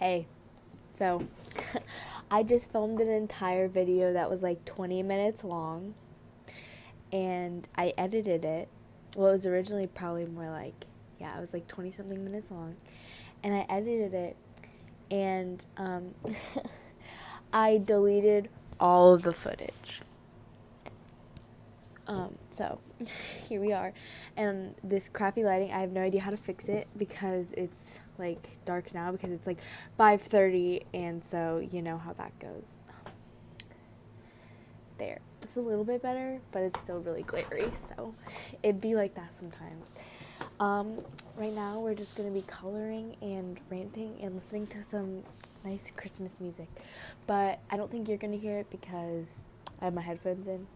Hey, so I just filmed an entire video that was like 20 minutes long, and I edited it. Well, it was originally probably more like, yeah, it was like 20 something minutes long, and I edited it, and I deleted all of the footage. So here we are, and this crappy lighting, I have no idea how to fix it because it's like dark now because it's like 5:30, and so you know how that goes. There, it's a little bit better, but it's still really glary, so it'd be like that sometimes. Right now we're just gonna be coloring and ranting and listening to some nice Christmas music, but I don't think you're gonna hear it because I have my headphones in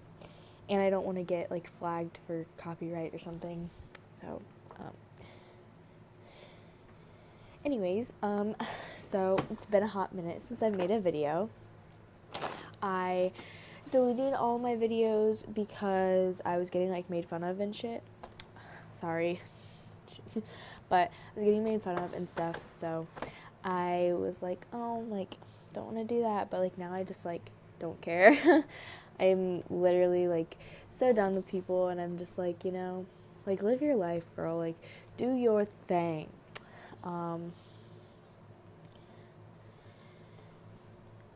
and I don't want to get like flagged for copyright or something. So anyways, so it's been a hot minute since I've made a video. I deleted all my videos because I was getting like made fun of and shit. Sorry. But I was getting made fun of and stuff, so I was like, oh, like, don't want to do that, but like now I just like don't care. I'm literally like so done with people, and I'm just like, like, live your life, girl, like do your thing.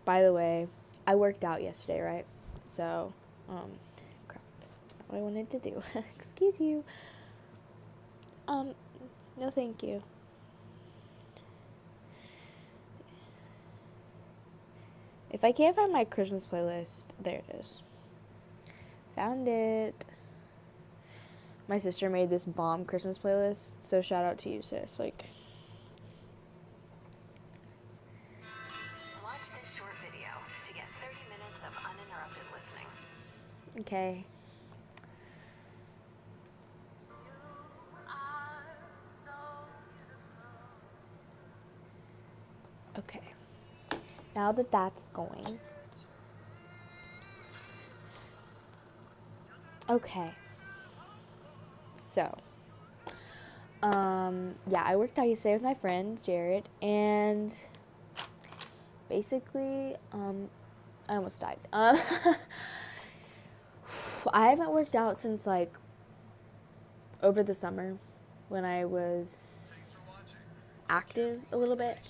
By the way, I worked out yesterday, right? So crap, that's not what I wanted to do. Excuse you. No thank you. If I can't find my Christmas playlist, there it is. Found it. My sister made this bomb Christmas playlist, so shout out to you, sis. Like, watch this short video to get 30 minutes of uninterrupted listening. Okay. Okay. Now that that's going. Okay. So, yeah, I worked out yesterday with my friend Jared, and basically, I almost died. I haven't worked out since like over the summer when I was active a little bit.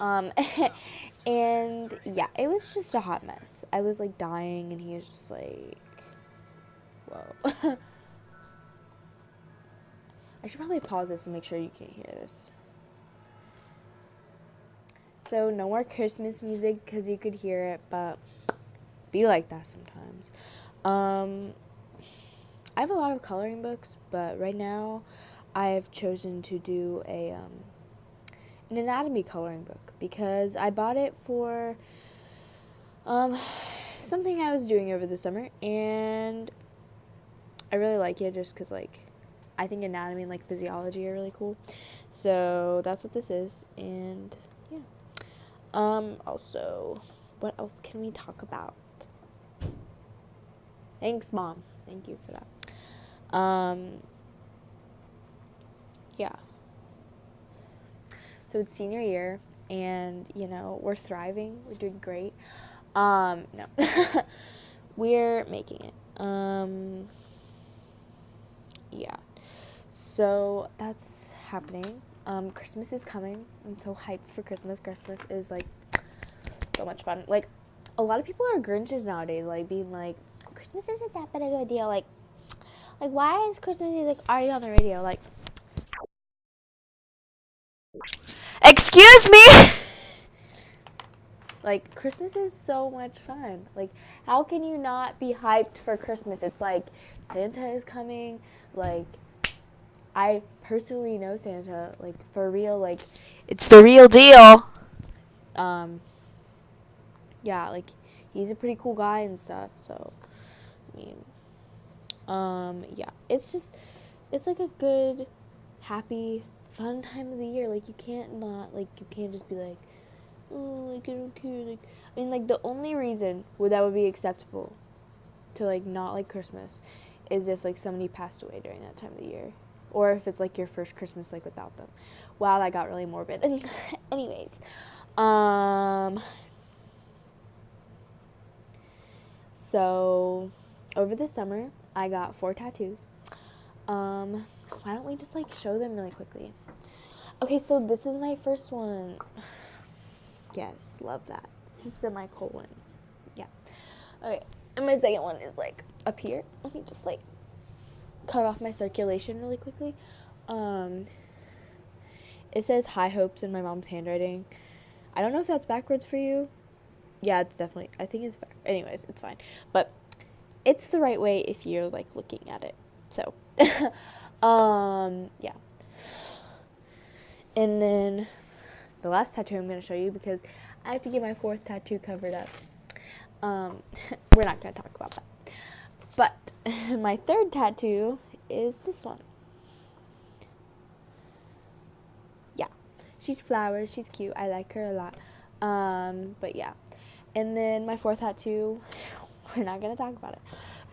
And yeah, it was just a hot mess. I was like dying, and he was just like, whoa. I should probably pause this to make sure you can't hear this. So no more Christmas music because you could hear it, but be like that sometimes. I have a lot of coloring books, but right now I have chosen to do an anatomy coloring book because I bought it for something I was doing over the summer, and I really like it just because, like, I think anatomy and like physiology are really cool. So that's what this is, and yeah. Also, what else can we talk about? Thanks, Mom. Thank you for that. Yeah. So it's senior year, and we're thriving. We're doing great. No, we're making it. Yeah. So that's happening. Christmas is coming. I'm so hyped for Christmas. Christmas is like so much fun. Like, a lot of people are Grinches nowadays, like being like, Christmas isn't that big of a deal. Like why is Christmas music already on the radio? Like, excuse me. Like, Christmas is so much fun. Like, how can you not be hyped for Christmas? It's like Santa is coming. Like, I personally know Santa, like, for real. Like, it's the real deal. Yeah, like, he's a pretty cool guy and stuff. So, I mean, yeah, it's like a good, happy, fun time of the year. Like, you can't just be like, oh, like, I don't care. Like, I mean, like, the only reason that would be acceptable to, like, not like Christmas is if, like, somebody passed away during that time of the year. Or if it's, like, your first Christmas, like, without them. Wow, that got really morbid. Anyways, So over the summer, I got 4 tattoos. Why don't we just like show them really quickly? Okay, so this is my first one. Yes, love that. This is semicolon. Yeah. Okay, and my second one is like up here. Let me just like cut off my circulation really quickly. It says high hopes in my mom's handwriting. I don't know if that's backwards for you. Yeah, it's definitely, I think it's back. Anyways, it's fine. But it's the right way if you're like looking at it. So, yeah. And then the last tattoo I'm going to show you because I have to get my 4th tattoo covered up. We're not going to talk about that. But my 3rd tattoo is this one. Yeah. She's flowers. She's cute. I like her a lot. But yeah. And then my 4th tattoo, we're not going to talk about it.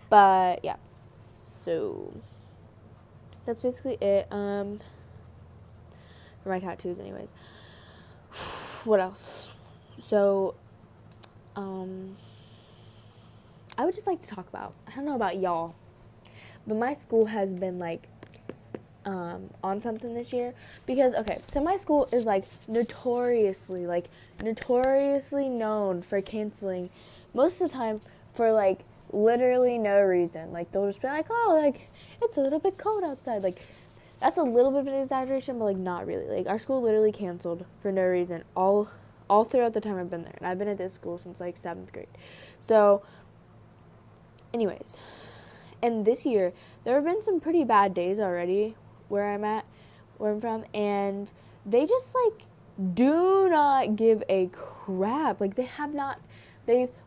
But yeah. So that's basically it. For my tattoos anyways. What else? So, I would just like to talk about, I don't know about y'all, but my school has been like, on something this year, because, okay, so my school is like notoriously known for canceling most of the time for like literally no reason. Like they'll just be like, oh, like it's a little bit cold outside. Like that's a little bit of an exaggeration, but like not really. Like our school literally canceled for no reason all throughout the time I've been there, and I've been at this school since like 7th grade. So anyways, and this year there have been some pretty bad days already where I'm from, and they just like do not give a crap. Like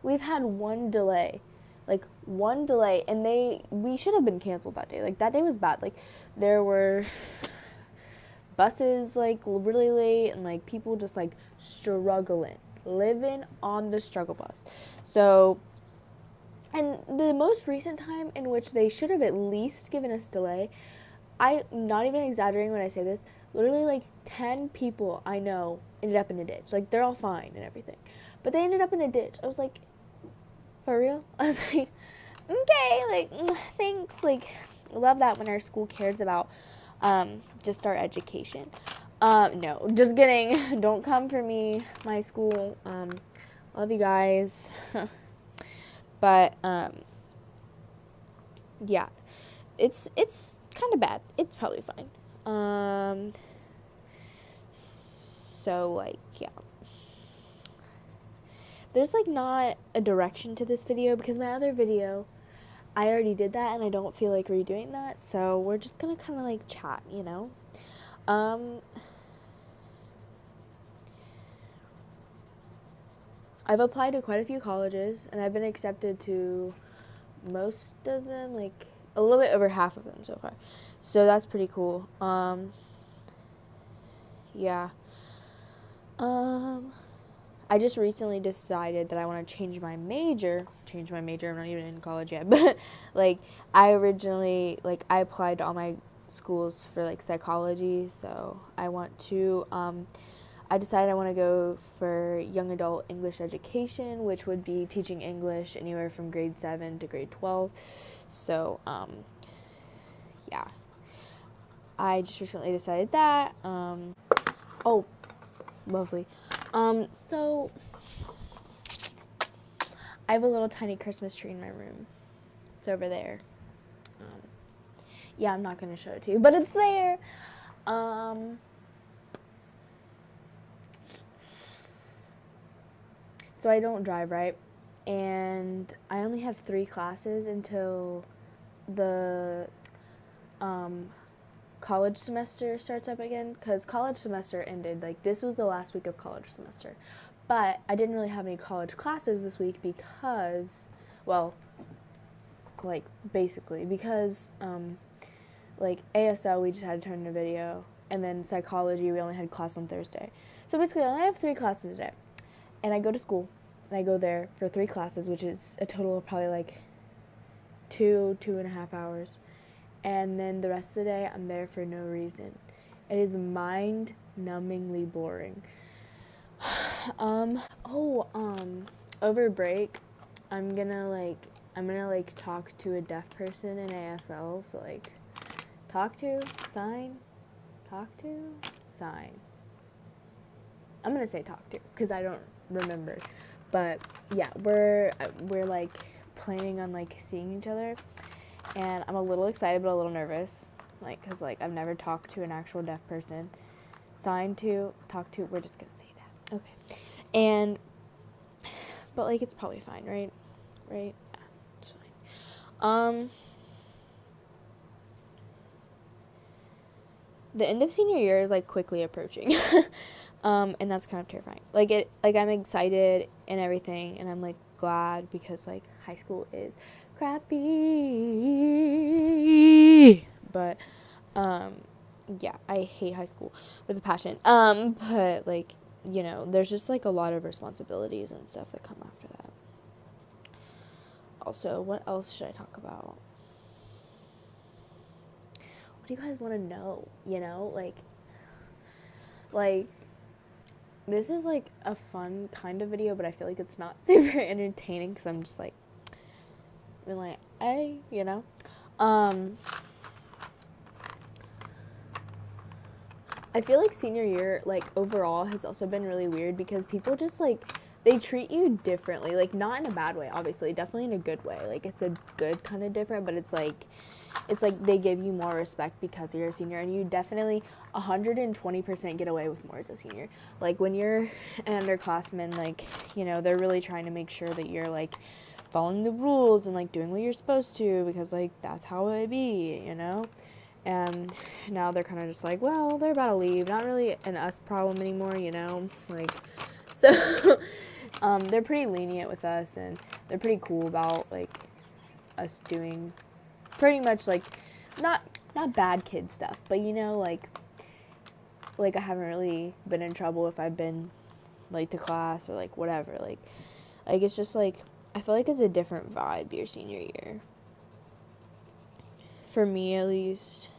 we've had one delay, and we should have been canceled that day. Like that day was bad. Like there were buses like really late, and like people just like struggling, living on the struggle bus. So, and the most recent time in which they should have at least given us delay, I'm not even exaggerating when I say this, literally like 10 people I know ended up in a ditch. Like they're all fine and everything, but they ended up in a ditch. I was like, for real? I was like, okay, like thanks. Like love that when our school cares about just our education. No, just kidding. Don't come for me, my school. Love you guys. But yeah, it's kind of bad. It's probably fine. So like yeah, there's like not a direction to this video because my other video, I already did that and I don't feel like redoing that. So we're just gonna kind of like chat, you know. I've applied to quite a few colleges and I've been accepted to most of them, like a little bit over half of them so far. So that's pretty cool. Yeah. I just recently decided that I want to change my major. I'm not even in college yet, but like I applied to all my schools for like psychology. So I want to, I decided I want to go for young adult English education, which would be teaching English anywhere from grade 7 to grade 12. So, yeah. I just recently decided that. Oh, lovely. So I have a little tiny Christmas tree in my room. It's over there. Yeah, I'm not going to show it to you, but it's there. So I don't drive, right? And I only have 3 classes until the college semester starts up again, because college semester ended. Like this was the last week of college semester, but I didn't really have any college classes this week because, well, like basically because like ASL we just had to turn in a video, and then psychology we only had class on Thursday. So basically I only have 3 classes a day, and I go to school and I go there for 3 classes, which is a total of probably like 2.5 hours. And then the rest of the day, I'm there for no reason. It is mind-numbingly boring. Over break, I'm gonna talk to a deaf person in ASL. So like, talk to, sign, talk to, sign. I'm gonna say talk to, because I don't remember. But yeah, we're like planning on like seeing each other, and I'm a little excited but a little nervous, like, cause like I've never talked to an actual deaf person. Sign to, talk to, we're just gonna say that. Okay. And but like it's probably fine, right? Right? Yeah, it's fine. The end of senior year is like quickly approaching. And that's kind of terrifying. Like I'm excited and everything, and I'm like glad because like high school is crappy. But yeah, I hate high school with a passion. But like, you know, there's just like a lot of responsibilities and stuff that come after that. Also, what else should I talk about? What do you guys want to know? You know, like this is like a fun kind of video, but I feel like it's not super entertaining because I'm just like, hey, you know. I feel like senior year, like, overall has also been really weird because people just, like, they treat you differently. Like, not in a bad way, obviously. Definitely in a good way. Like, it's a good kind of different, but it's like they give you more respect because you're a senior. And you definitely 120% get away with more as a senior. Like, when you're an underclassman, like, you know, they're really trying to make sure that you're, like, following the rules and, like, doing what you're supposed to because, like, that's how it be, you know? And now they're kind of just like, well, they're about to leave. Not really an us problem anymore, you know? Like, so, they're pretty lenient with us, and they're pretty cool about, like, us doing pretty much, like, not bad kid stuff, but, you know, like I haven't really been in trouble if I've been late to class or, like, whatever. Like, it's just, like, I feel like it's a different vibe your senior year. For me, at least.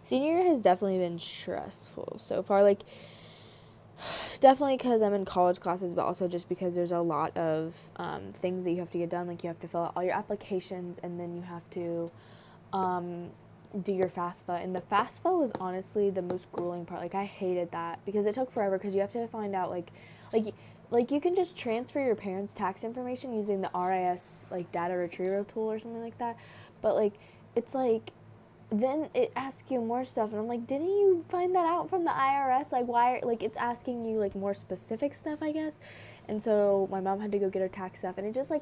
Senior year has definitely been stressful so far. Like, definitely because I'm in college classes, but also just because there's a lot of things that you have to get done. Like, you have to fill out all your applications, and then you have to do your FAFSA. And the FAFSA was honestly the most grueling part. Like, I hated that because it took forever because you have to find out, like you can just transfer your parents' tax information using the RIS, like, data retrieval tool or something like that. But, like, it's like, then it asks you more stuff, and I'm like, didn't you find that out from the IRS? Like, why? Like, it's asking you, like, more specific stuff, I guess. And so my mom had to go get her tax stuff, and it just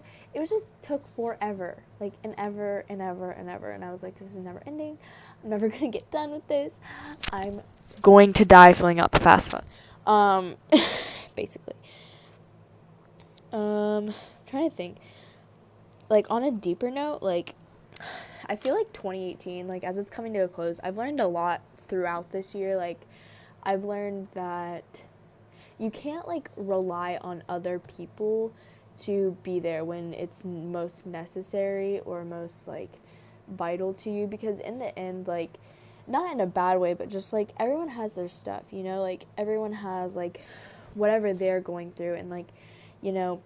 took forever, like, and ever and ever and ever. And I was like, this is never ending. I'm never gonna get done with this. I'm going to die filling out the FAFSA. Basically. Trying to think. Like, on a deeper note, like, I feel like 2018, like, as it's coming to a close, I've learned a lot throughout this year. Like, I've learned that you can't, like, rely on other people to be there when it's most necessary or most, like, vital to you, because in the end, like, not in a bad way, but just, like, everyone has their stuff, you know? Like, everyone has, like, whatever they're going through, and, like, you know,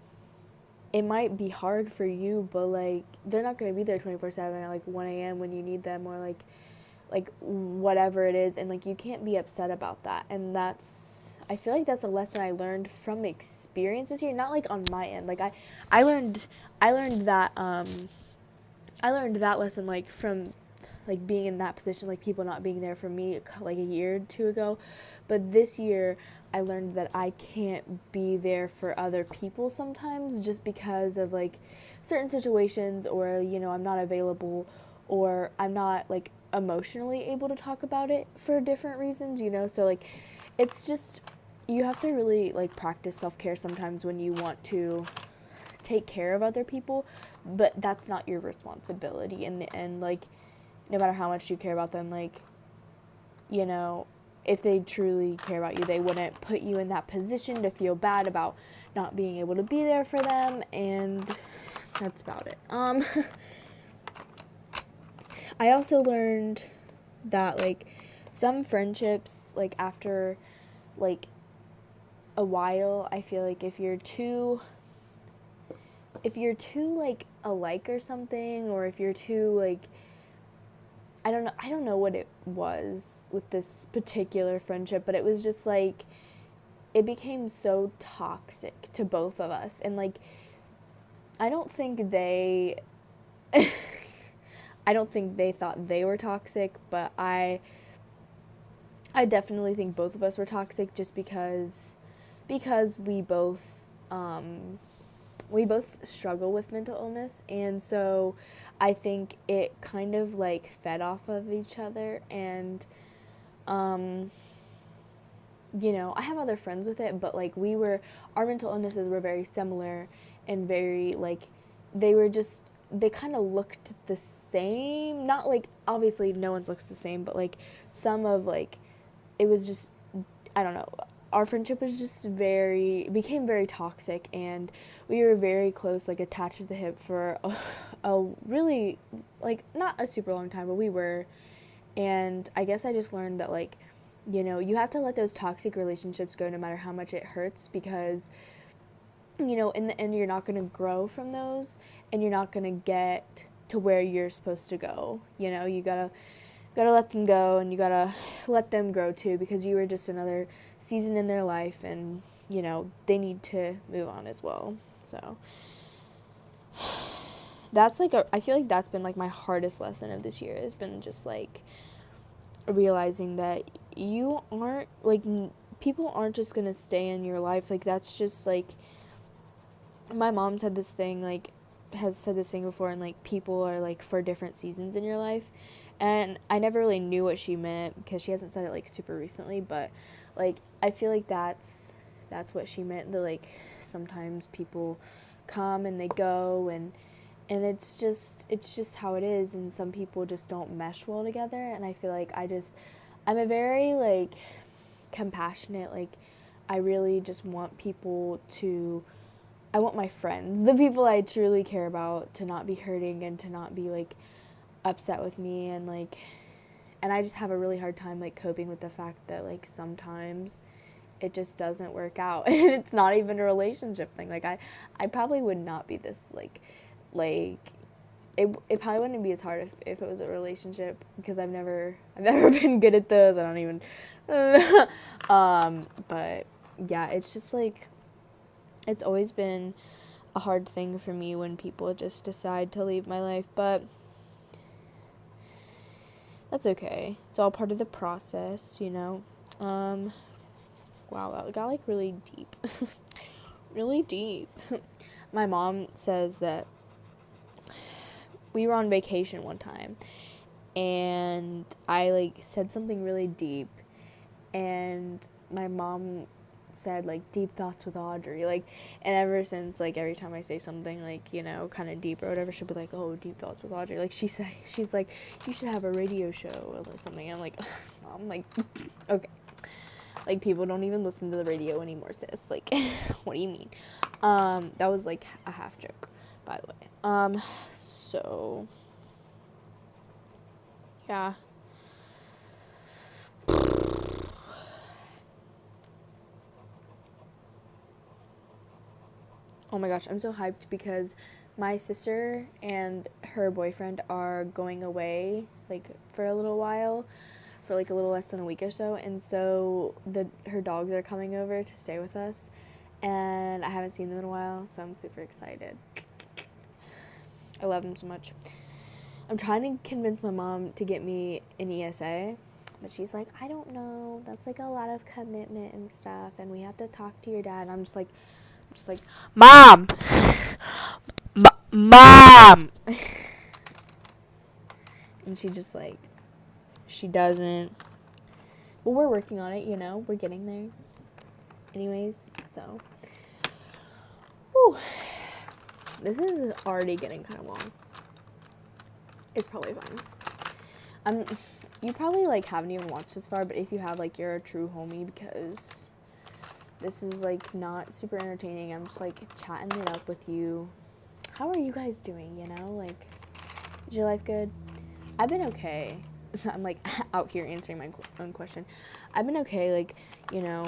it might be hard for you, but, like, they're not going to be there 24/7 at, like, 1 a.m. when you need them, or, like, whatever it is, and, like, you can't be upset about that. And I feel like that's a lesson I learned from experience this year, not, like, on my end. Like, I learned that, I learned that lesson, like, from, like, being in that position, like, people not being there for me, like, a year or two ago. But this year, I learned that I can't be there for other people sometimes just because of, like, certain situations, or, you know, I'm not available, or I'm not, like, emotionally able to talk about it for different reasons, you know? So, like, it's just, you have to really, like, practice self-care sometimes when you want to take care of other people, but that's not your responsibility in the end. Like, no matter how much you care about them, like, you know, if they truly care about you, they wouldn't put you in that position to feel bad about not being able to be there for them, and that's about it. I also learned that, like, some friendships, like, after, like, a while, I feel like if you're too, like, alike or something, or if you're too, like, I don't know what it was with this particular friendship, but it was just, like, it became so toxic to both of us. And, like, I don't think they I don't think they thought they were toxic, but I definitely think both of us were toxic, just because we both struggle with mental illness, and so I think it kind of, like, fed off of each other. And you know, I have other friends with it, but, like, our mental illnesses were very similar, and very, like, they kind of looked the same. Not, like, obviously no one's looks the same, but, like, some of, like, it was just, I don't know, our friendship was just became very toxic, and we were very close, like, attached at the hip for a really, like, not a super long time, but we were. And I guess I just learned that, like, you know, you have to let those toxic relationships go no matter how much it hurts, because, you know, in the end, you're not going to grow from those, and you're not going to get to where you're supposed to go. You know, you gotta let them go, and you gotta let them grow too, because you were just another season in their life, and, you know, they need to move on as well. So that's, like, I feel like that's been, like, my hardest lesson of this year, has been just, like, realizing that you aren't, like, people aren't just gonna stay in your life. Like, that's just, like, my mom said this thing, like, has said this thing before, and, like, people are, like, for different seasons in your life, and I never really knew what she meant, because she hasn't said it, like, super recently, but, like, I feel like that's what she meant, that, like, sometimes people come and they go, and it's just how it is, and some people just don't mesh well together. And I feel like I'm a very, like, compassionate, like, I really just want I want my friends, the people I truly care about, to not be hurting, and to not be, like, upset with me, and, like, and I just have a really hard time, like, coping with the fact that, like, sometimes it just doesn't work out, and it's not even a relationship thing. Like, I probably would not be this, like, it probably wouldn't be as hard if it was a relationship, because I've never been good at those. I don't even but yeah, it's just, like, it's always been a hard thing for me when people just decide to leave my life, but that's okay. It's all part of the process, you know. Wow, that got, like, really deep. Really deep. My mom says that we were on vacation one time, and I, like, said something really deep, and my mom said, like, deep thoughts with Audrey, like, and ever since, like, every time I say something, like, you know, kind of deep or whatever, she'll be like, oh, deep thoughts with Audrey, like, she's like, you should have a radio show or something. I'm like, Mom, like, okay, like, people don't even listen to the radio anymore, sis, like, what do you mean? That was, like, a half joke, by the way. So yeah. Oh my gosh, I'm so hyped, because my sister and her boyfriend are going away, like, for a little while, for, like, a little less than a week or so, and so her dogs are coming over to stay with us, and I haven't seen them in a while, so I'm super excited. I love them so much. I'm trying to convince my mom to get me an ESA, but she's like, I don't know, that's, like, a lot of commitment and stuff, and we have to talk to your dad. And I'm just like, Mom! Mom! And she just, like, she doesn't. But we're working on it, you know? We're getting there. Anyways, so. Whew. This is already getting kind of long. It's probably fine. You probably, like, haven't even watched this far, but if you have, like, you're a true homie, because this is, like, not super entertaining. I'm just, like, chatting it up with you. How are you guys doing, you know? Like, is your life good? I've been okay. So I'm like out here answering my own question. I've been okay, like, you know,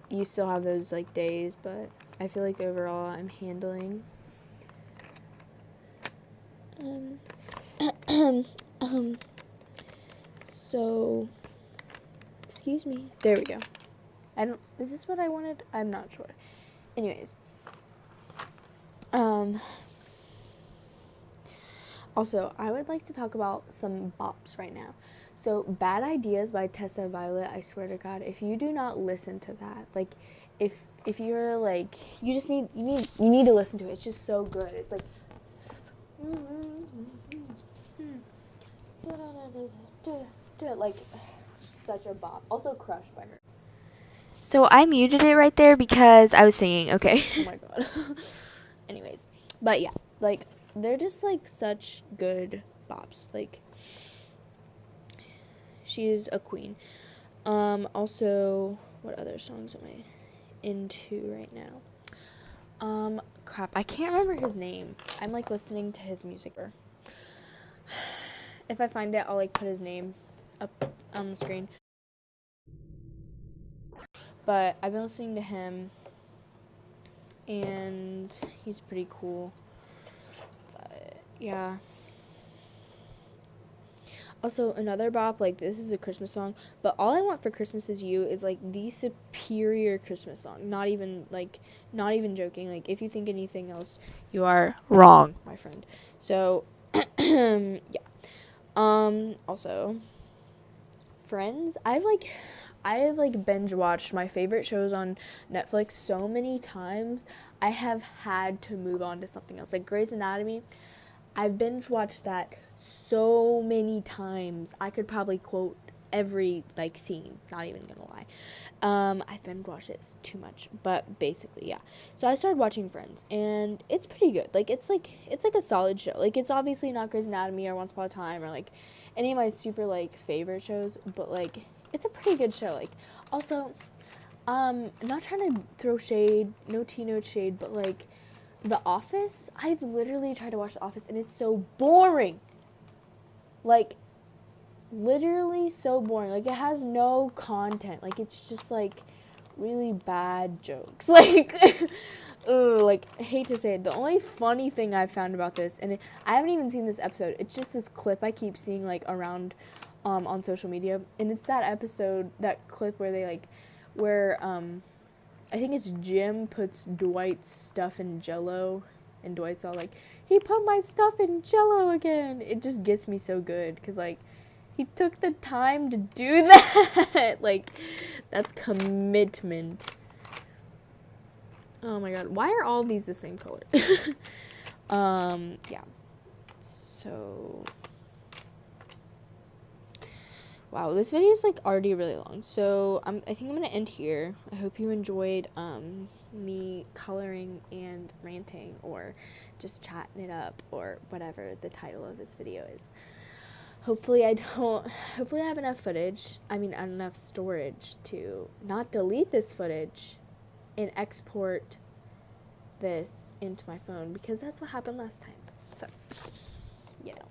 you still have those like days, but I feel like overall I'm handling. So, excuse me. There we go. Is this what I wanted? I'm not sure. Anyways. Also, I would like to talk about some bops right now. So, Bad Ideas by Tessa Violet, I swear to God, if you do not listen to that, like, if you're like, you need to listen to it. It's just so good. It's like, like, such a bop. Also, Crushed by her. So I muted it right there because I was singing, okay? Oh my god. Anyways, but yeah, like, they're just like such good bops. Like, she's a queen. Also, what other songs am I into right now? Crap, I can't remember his name. I'm like listening to his music. If I find it, I'll like put his name up on the screen. But I've been listening to him, and he's pretty cool. But yeah. Also, another bop, like, this is a Christmas song, but All I Want for Christmas Is You is like the superior Christmas song. Not even joking. Like, if you think anything else, you are wrong, my friend. So, yeah. Also, Friends. I've binge watched my favorite shows on Netflix so many times. I have had to move on to something else. Like Grey's Anatomy, I've binge watched that so many times. I could probably quote every like scene, not even gonna lie. I've binge watched it too much, but basically, yeah. So I started watching Friends, and it's pretty good. Like it's like a solid show. Like, it's obviously not Grey's Anatomy or Once Upon a Time or like any of my super like favorite shows, but like it's a pretty good show. Like, also, not trying to throw shade, no tea, no shade, but like The Office, I've literally tried to watch The Office and it's so boring. Like, literally so boring. Like, it has no content. Like, it's just like really bad jokes. Like, ugh, like, I hate to say it, the only funny thing I've found about this, and I haven't even seen this episode, it's just this clip I keep seeing like around on social media, and it's that episode, that clip where they like, where I think it's Jim puts Dwight's stuff in Jell-O, and Dwight's all like, he put my stuff in Jell-O again. It just gets me so good, because like, he took the time to do that. Like, that's commitment. Oh my god, why are all of these the same color? Yeah. So, wow, this video is like already really long. So, I think I'm gonna end here. I hope you enjoyed me coloring and ranting, or just chatting it up, or whatever the title of this video is. Hopefully I have enough footage, enough storage to not delete this footage and export this into my phone, because that's what happened last time. So, you know.